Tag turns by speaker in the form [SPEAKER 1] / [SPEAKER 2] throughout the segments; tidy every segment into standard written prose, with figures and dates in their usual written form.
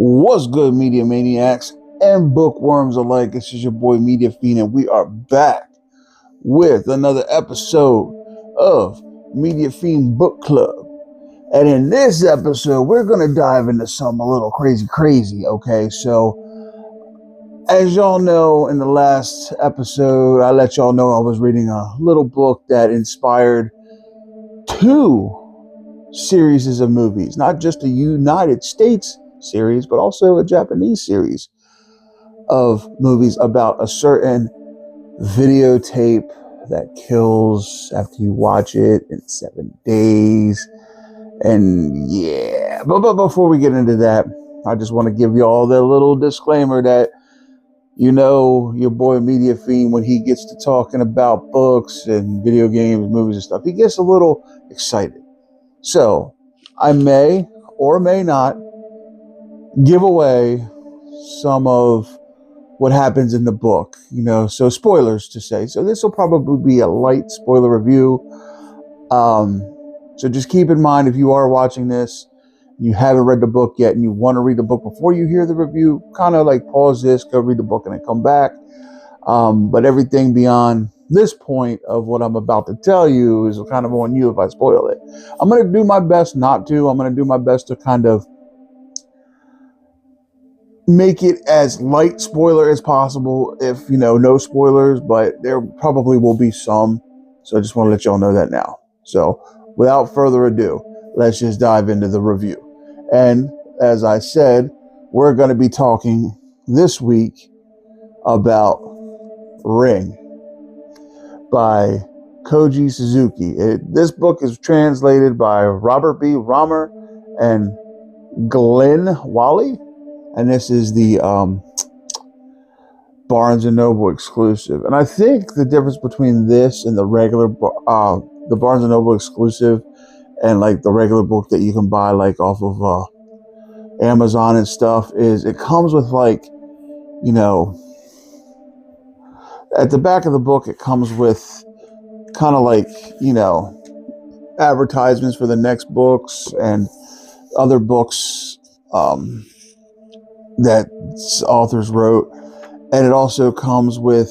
[SPEAKER 1] What's good, media maniacs and bookworms alike? This is your boy Media Fiend, and we are back with another episode of Media Fiend Book Club. And in this episode, we're going to dive into something a little crazy, okay? So, as y'all know, in the last episode, I let y'all know I was reading a little book that inspired two series of movies, not just a United States series, but also a Japanese series of movies about a certain videotape that kills after you watch it in 7 days. And yeah, but before we get into that, I just want to give you all that little disclaimer that, you know, your boy Media Fiend, when he gets to talking about books and video games, movies and stuff, he gets a little excited. So I may or may not give away some of what happens in the book, you know, so spoilers to say. So this will probably be a light spoiler review. So just keep in mind, if you are watching this, you haven't read the book yet, and you want to read the book before you hear the review, kind of like pause this, go read the book, and then come back. But everything beyond this point of what I'm about to tell you is kind of on you if I spoil it. I'm going to do my best not to. I'm going to do my best to kind of make it as light spoiler as possible, if, you know, no spoilers, but there probably will be some. So I just want to let y'all know that now. So without further ado, let's just dive into the review. And as I said, we're going to be talking this week about Ring by Koji Suzuki. This book is translated by Robert B. Romer and Glenn Wally, and this is the Barnes & Noble exclusive. And I think the difference between this and the regular, the Barnes & Noble exclusive and like the regular book that you can buy like off of Amazon and stuff is it comes with, like, you know, at the back of the book, it comes with kind of like, you know, advertisements for the next books and other books that authors wrote. And it also comes with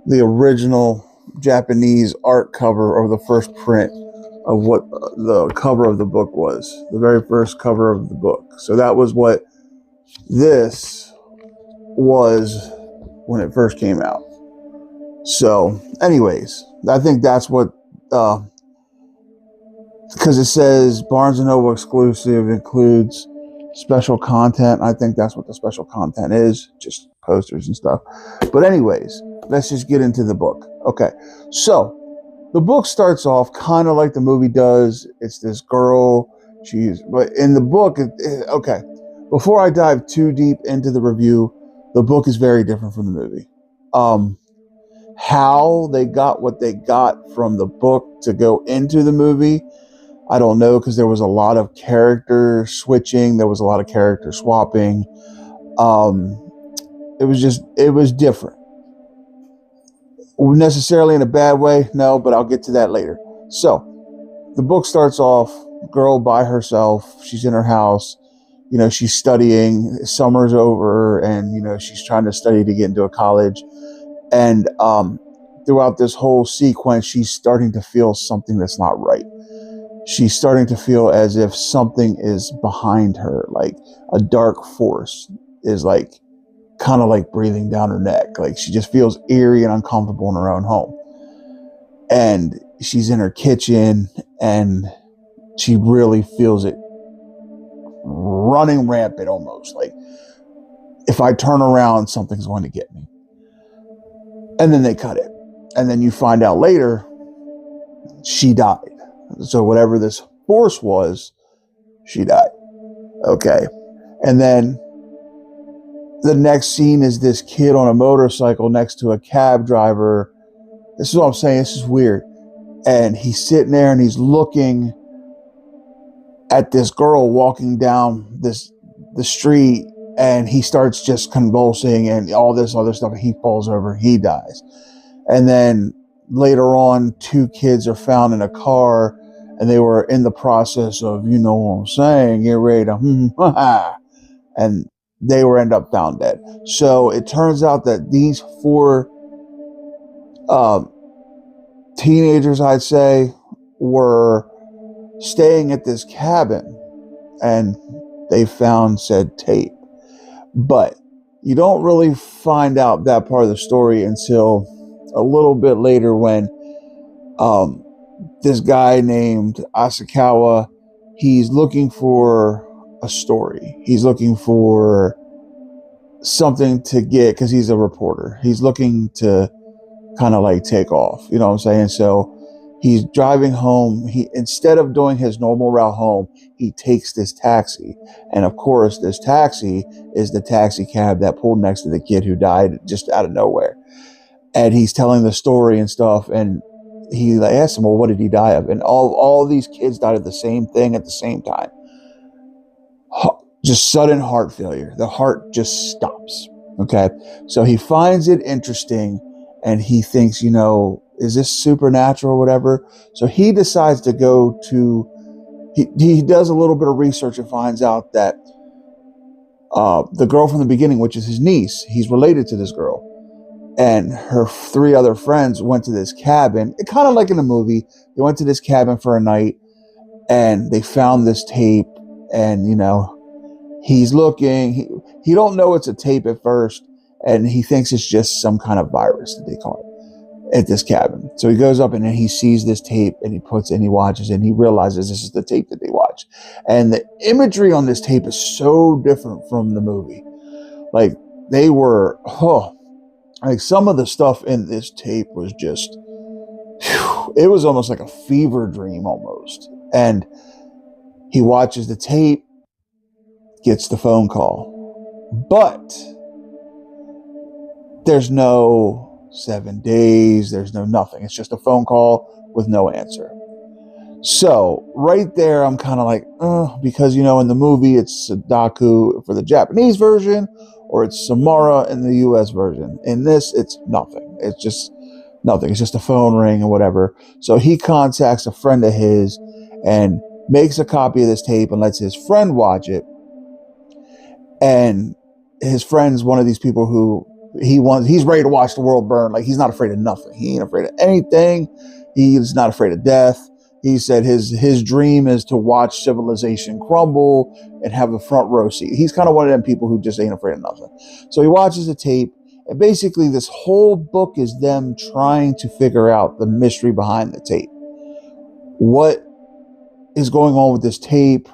[SPEAKER 1] the original Japanese art cover, or the first print of what the cover of the book was, the very first cover of the book. So that was what this was when it first came out. So anyways, I think that's what, because it says Barnes & Noble exclusive includes special content. I think that's what the special content is, just posters and stuff. But anyways, let's just get into the book. Okay, so the book starts off kind of like the movie does. It's this girl, but in the book, okay, before I dive too deep into the review, the book is very different from the movie. How they got what they got from the book to go into the movie, I don't know, because there was a lot of character switching. There was a lot of character swapping. It was different. Necessarily in a bad way, no, but I'll get to that later. So the book starts off, girl by herself. She's in her house. You know, she's studying. Summer's over, and, you know, she's trying to study to get into a college. And throughout this whole sequence, she's starting to feel something that's not right. She's starting to feel as if something is behind her, like a dark force is like kind of like breathing down her neck. Like she just feels eerie and uncomfortable in her own home. And she's in her kitchen, and she really feels it running rampant, almost like, if I turn around, something's going to get me. And then they cut it. And then you find out later, she died. So whatever this force was, she died. Okay. And then the next scene is this kid on a motorcycle next to a cab driver. This is what I'm saying. This is weird. And he's sitting there and he's looking at this girl walking down the street, and he starts just convulsing and all this other stuff. And he falls over and he dies. And then later on, 2 kids are found in a car, and they were in the process of, you know what I'm saying, get ready to and they were end up found dead. So it turns out that these four teenagers, I'd say, were staying at this cabin, and they found said tape. But you don't really find out that part of the story until a little bit later, when this guy named Asakawa, he's looking for a story. He's looking for something to get, because he's a reporter. He's looking to kind of like take off, you know what I'm saying? So he's driving home. He, instead of doing his normal route home, he takes this taxi. And of course, this taxi is the taxi cab that pulled next to the kid who died just out of nowhere. And he's telling the story and stuff. And he asked him, well, what did he die of? And all these kids died of the same thing at the same time. Just sudden heart failure. The heart just stops. Okay. So he finds it interesting, and he thinks, you know, is this supernatural or whatever? So he decides to go to, he does a little bit of research and finds out that the girl from the beginning, which is his niece, he's related to this girl, and her three other friends went to this cabin. It kind of like in a movie. They went to this cabin for a night, and they found this tape, and, you know, he's looking, he don't know it's a tape at first, and he thinks it's just some kind of virus that they caught at this cabin. So he goes up and then he sees this tape, and he puts it and he watches it, and he realizes this is the tape that they watch. And the imagery on this tape is so different from the movie. Like, they were, like some of the stuff in this tape was just, it was almost like a fever dream almost. And he watches the tape, gets the phone call, but there's no 7 days, there's no nothing. It's just a phone call with no answer. So right there, I'm kind of like, because, you know, in the movie, it's Sadaku for the Japanese version, or it's Samara in the US version. In this, it's nothing. It's just nothing. It's just a phone ring or whatever. So he contacts a friend of his and makes a copy of this tape and lets his friend watch it. And his friend's one of these people who he's ready to watch the world burn. Like, he's not afraid of nothing. He ain't afraid of anything. He's not afraid of death. He said his dream is to watch civilization crumble and have a front row seat. He's kind of one of them people who just ain't afraid of nothing. So he watches the tape, and basically this whole book is them trying to figure out the mystery behind the tape. What is going on with this tape?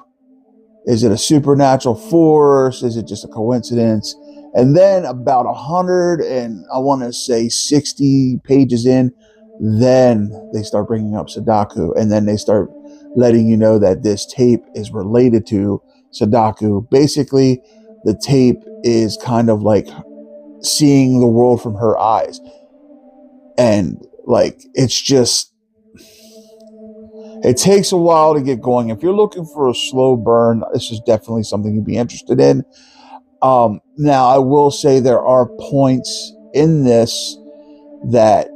[SPEAKER 1] Is it a supernatural force? Is it just a coincidence? And then about 100 and I want to say 60 pages in, then they start bringing up Sadaku, and then they start letting you know that this tape is related to Sadaku. Basically, the tape is kind of like seeing the world from her eyes. And like, it's just, it takes a while to get going. If you're looking for a slow burn, this is definitely something you'd be interested in. Now, I will say there are points in this that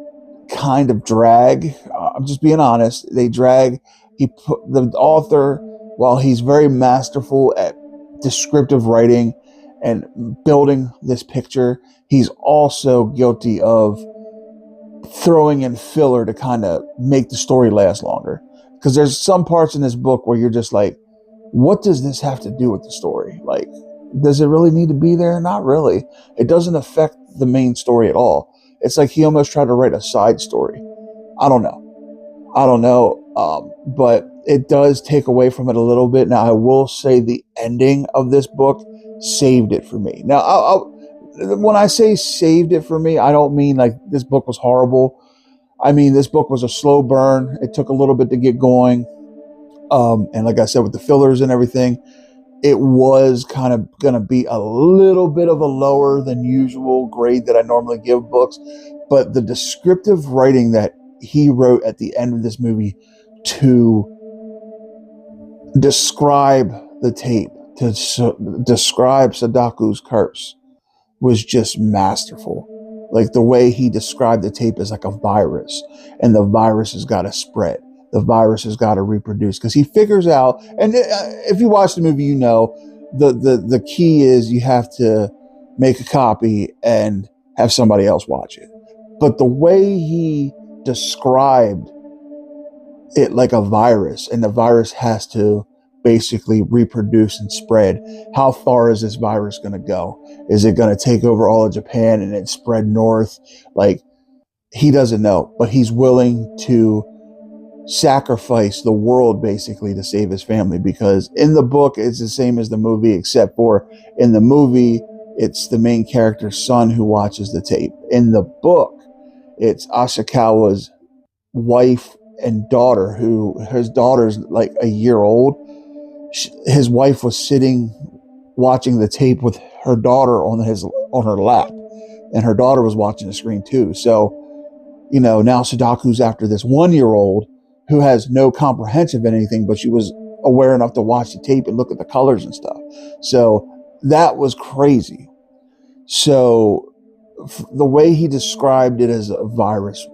[SPEAKER 1] kind of drag. I'm just being honest. They drag. He put the author, while he's very masterful at descriptive writing and building this picture, he's also guilty of throwing in filler to kind of make the story last longer. Because there's some parts in this book where you're just like, what does this have to do with the story? Like, does it really need to be there? Not really. It doesn't affect the main story at all. It's like he almost tried to write a side story. I don't know. But it does take away from it a little bit. Now, I will say the ending of this book saved it for me. Now, when I say saved it for me, I don't mean like this book was horrible. I mean, this book was a slow burn. It took a little bit to get going. And like I said, with the fillers and everything, it was kind of going to be a little bit of a lower than usual grade that I normally give books. But the descriptive writing that he wrote at the end of this movie to describe the tape, to describe Sadaku's curse, was just masterful. Like, the way he described the tape is like a virus, and the virus has got to spread. The virus has got to reproduce, because he figures out, and if you watch the movie, you know the key is you have to make a copy and have somebody else watch it. But the way he described it like a virus, and the virus has to basically reproduce and spread. How far is this virus going to go? Is it going to take over all of Japan and then spread north? Like, he doesn't know, but he's willing to sacrifice the world basically to save his family, because in the book it's the same as the movie, except for in the movie it's the main character's son who watches the tape. In the book it's Ashikawa's wife and daughter, who his daughter's like a year old. His wife was sitting watching the tape with her daughter on her lap, and her daughter was watching the screen too. So, now Sadaku's after this 1-year-old who has no comprehension of anything, but she was aware enough to watch the tape and look at the colors and stuff. So that was crazy. So the way he described it as a virus,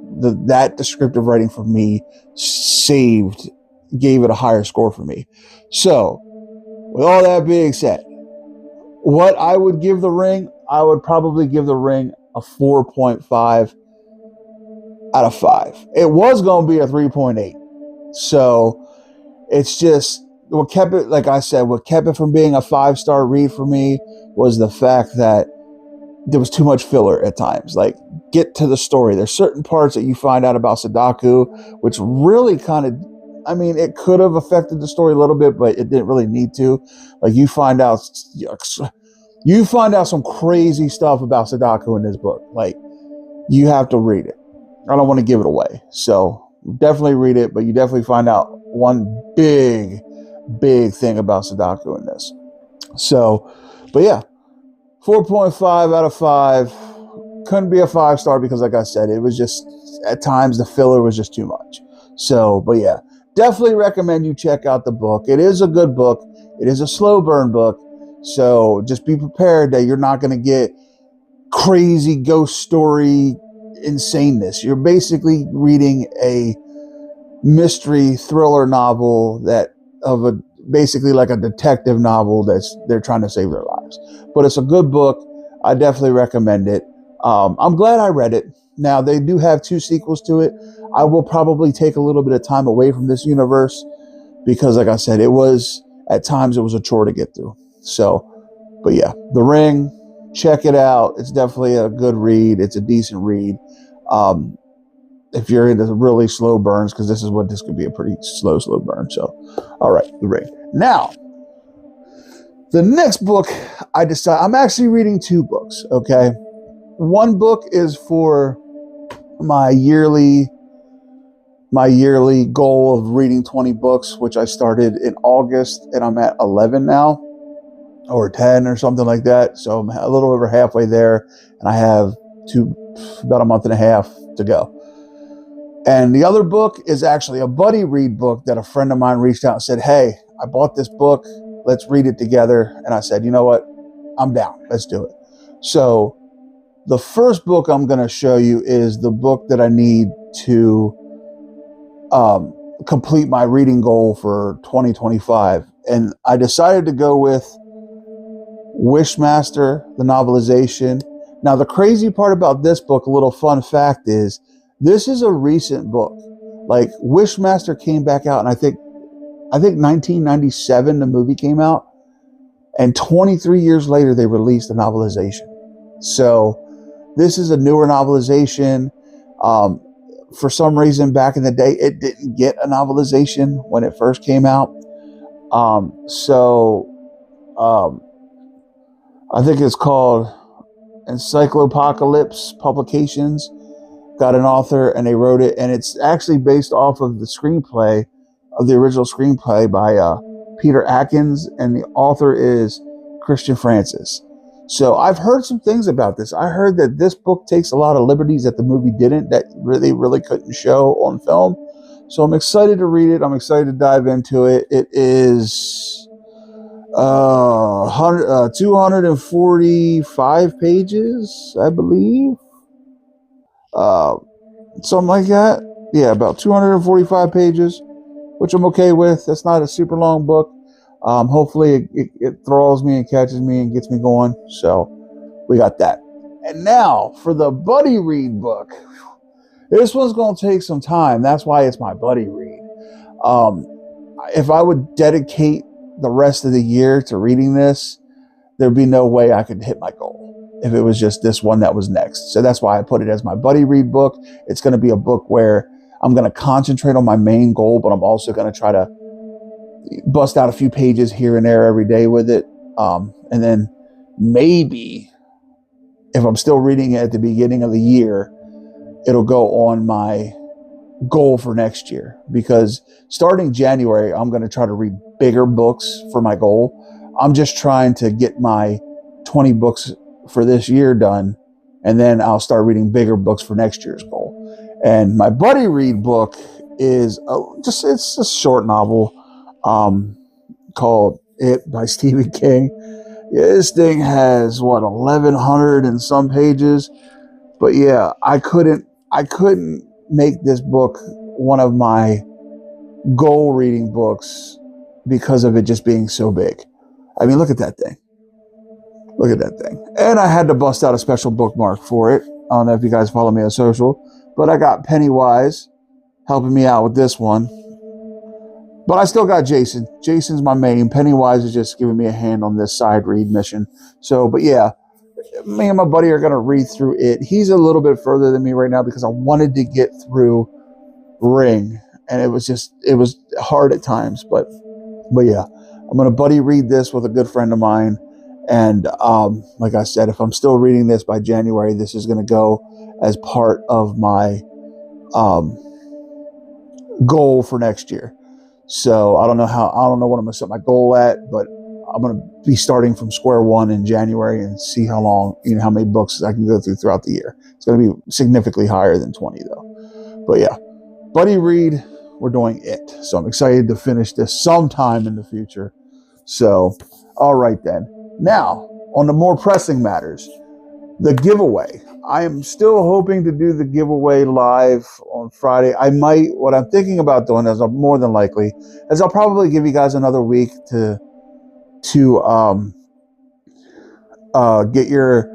[SPEAKER 1] that descriptive writing for me gave it a higher score for me. So with all that being said, what I would give The Ring, I would probably give The Ring a 4.5 out of 5. It was going to be a 3.8. So it's just what kept it, like I said, what kept it from being a 5-star read for me was the fact that there was too much filler at times. Like, get to the story. There's certain parts that you find out about Sadaku, which really kind of, it could have affected the story a little bit, but it didn't really need to. Like, you find out some crazy stuff about Sadaku in this book. Like, you have to read it. I don't want to give it away. So definitely read it, but you definitely find out one big thing about Sadaku in this. So, but yeah, 4.5 out of 5. Couldn't be a 5-star because, like I said, it was just, at times the filler was just too much. So, but yeah, definitely recommend you check out the book. It is a good book. It is a slow burn book. So just be prepared that you're not going to get crazy ghost story insaneness. You're basically reading a mystery thriller novel basically like a detective novel they're trying to save their lives. But it's a good book. I definitely recommend it. I'm glad I read it. Now, they do have 2 sequels to it. I will probably take a little bit of time away from this universe because, like I said, at times it was a chore to get through. So, but yeah, The Ring, check it out. It's definitely a good read. It's a decent read. If you're into really slow burns, because this could be a pretty slow burn. So, all right, The Ring. Now, the next book I'm actually reading 2 books, okay? One book is for my yearly goal of reading 20 books, which I started in August, and I'm at 11 now, or 10 or something like that. So I'm a little over halfway there, and I have about a month and a half to go. And the other book is actually a buddy read book that a friend of mine reached out and said, hey, I bought this book. Let's read it together. And I said, you know what? I'm down. Let's do it. So the first book I'm going to show you is the book that I need to complete my reading goal for 2025. And I decided to go with Wishmaster, the novelization. Now, the crazy part about this book, a little fun fact is, this is a recent book. Like, Wishmaster came back out, and I think 1997 the movie came out, and 23 years later they released a novelization. So this is a newer novelization. For some reason, back in the day, it didn't get a novelization when it first came out. I think it's called Encyclopocalypse Publications. Got an author, and they wrote it, and it's actually based off of the original screenplay by Peter Atkins, and the author is Christian Francis. So I've heard some things about this. I heard that this book takes a lot of liberties that the movie didn't, that really couldn't show on film. So I'm excited to read it. I'm excited to dive into it. It is 245 pages, I believe. Something like that. Yeah, about 245 pages, which I'm okay with. That's not a super long book. Hopefully it throws me and catches me and gets me going. So we got that. And now for the buddy read book. This one's going to take some time. That's why it's my buddy read. If I would dedicate the rest of the year to reading this, there'd be no way I could hit my goal if it was just this one that was next. So that's why I put it as my buddy read book. It's going to be a book where I'm going to concentrate on my main goal, but I'm also going to try to bust out a few pages here and there every day with it. And then maybe if I'm still reading it at the beginning of the year, it'll go on my goal for next year, because starting January, I'm going to try to read bigger books for my goal. I'm just trying to get my 20 books for this year done, and then I'll start reading bigger books for next year's goal. And my buddy read book is it's a short novel called It by Stephen King. Yeah, this thing has 1,100 and some pages, but yeah, I couldn't make this book one of my goal reading books because of it just being so big. I mean, look at that thing. Look at that thing. And I had to bust out a special bookmark for it. I don't know if you guys follow me on social, but I got Pennywise helping me out with this one. But I still got Jason. Jason's my main. Pennywise is just giving me a hand on this side read mission. So, but yeah, me and my buddy are going to read through it. He's a little bit further than me right now because I wanted to get through Ring, and it was hard at times, but yeah, I'm going to buddy read this with a good friend of mine. And like I said, if I'm still reading this by January, this is going to go as part of my goal for next year. So I don't know what I'm going to set my goal at, but I'm going to be starting from square one in January and see how many books I can go through throughout the year. It's going to be significantly higher than 20 though. But yeah, buddy read, we're doing it. So I'm excited to finish this sometime in the future. So, all right then. Now, on the more pressing matters, the giveaway. I am still hoping to do the giveaway live on Friday. What I'm thinking about doing is more than likely, is I'll probably give you guys another week to get your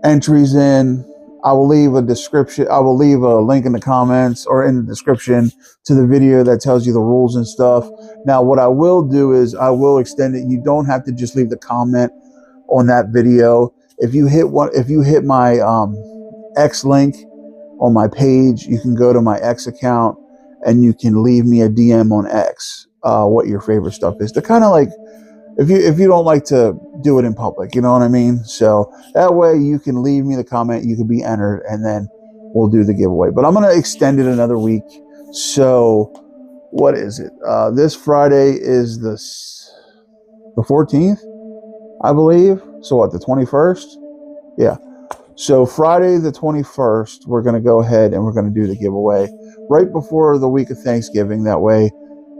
[SPEAKER 1] entries in. I will leave a description. I will leave a link in the comments or in the description to the video that tells you the rules and stuff. Now, what I will do is I will extend it. You don't have to just leave the comment on that video. If you hit my X link on my page, you can go to my X account and you can leave me a DM on X what your favorite stuff is. To kind of like, if you don't like to do it in public, you know what I mean? So that way you can leave me the comment, you can be entered, and then we'll do the giveaway. But I'm going to extend it another week. So what is it? This Friday is the 14th, I believe. So what, the 21st? Yeah. So Friday the 21st, we're going to go ahead and we're going to do the giveaway right before the week of Thanksgiving. That way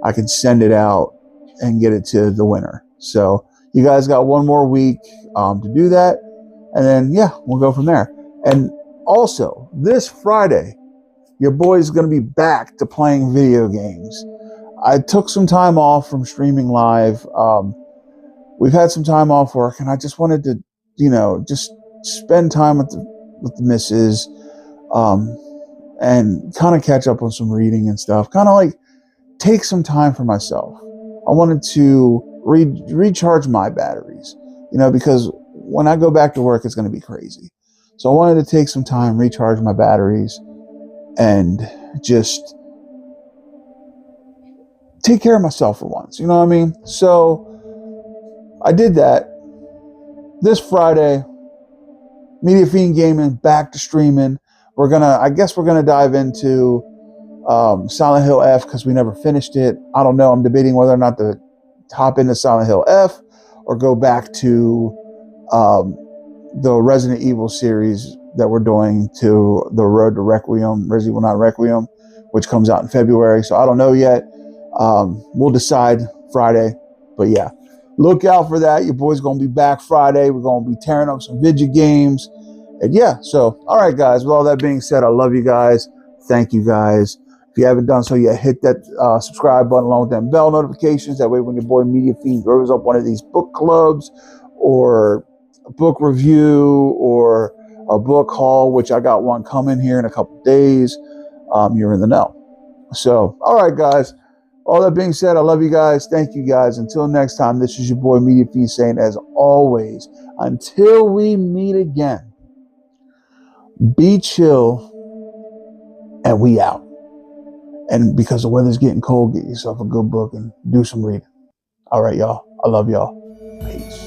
[SPEAKER 1] I can send it out and get it to the winner. So you guys got one more week to do that. And then, yeah, we'll go from there. And also, this Friday, your boy's going to be back to playing video games. I took some time off from streaming live. We've had some time off work, and I just wanted to, just spend time with the missus and kind of catch up on some reading and stuff. Kind of like take some time for myself. I wanted to recharge my batteries, because when I go back to work, it's going to be crazy. So I wanted to take some time, recharge my batteries, and just take care of myself for once. You know what I mean? So I did that. This Friday, Media Fiend Gaming back to streaming. I guess we're gonna dive into Silent Hill F because we never finished it. I don't know. I'm debating whether or not to hop into Silent Hill F or go back to the Resident Evil series that we're doing, to the Road to Requiem, Resident Evil 9 Requiem, which comes out in February. So I don't know yet. We'll decide Friday. But yeah, look out for that. Your boy's going to be back Friday. We're going to be tearing up some video games. And yeah, so all right, guys. With all that being said, I love you guys. Thank you guys. If you haven't done so yet, hit that subscribe button along with them bell notifications. That way when your boy Media Fiend throws up one of these book clubs or a book review or a book haul, which I got one coming here in a couple days, you're in the know. So, all right, guys. All that being said, I love you guys. Thank you, guys. Until next time, this is your boy Media Fiend saying, as always, until we meet again, be chill and we out. And because the weather's getting cold, get yourself a good book and do some reading. All right, y'all. I love y'all. Peace.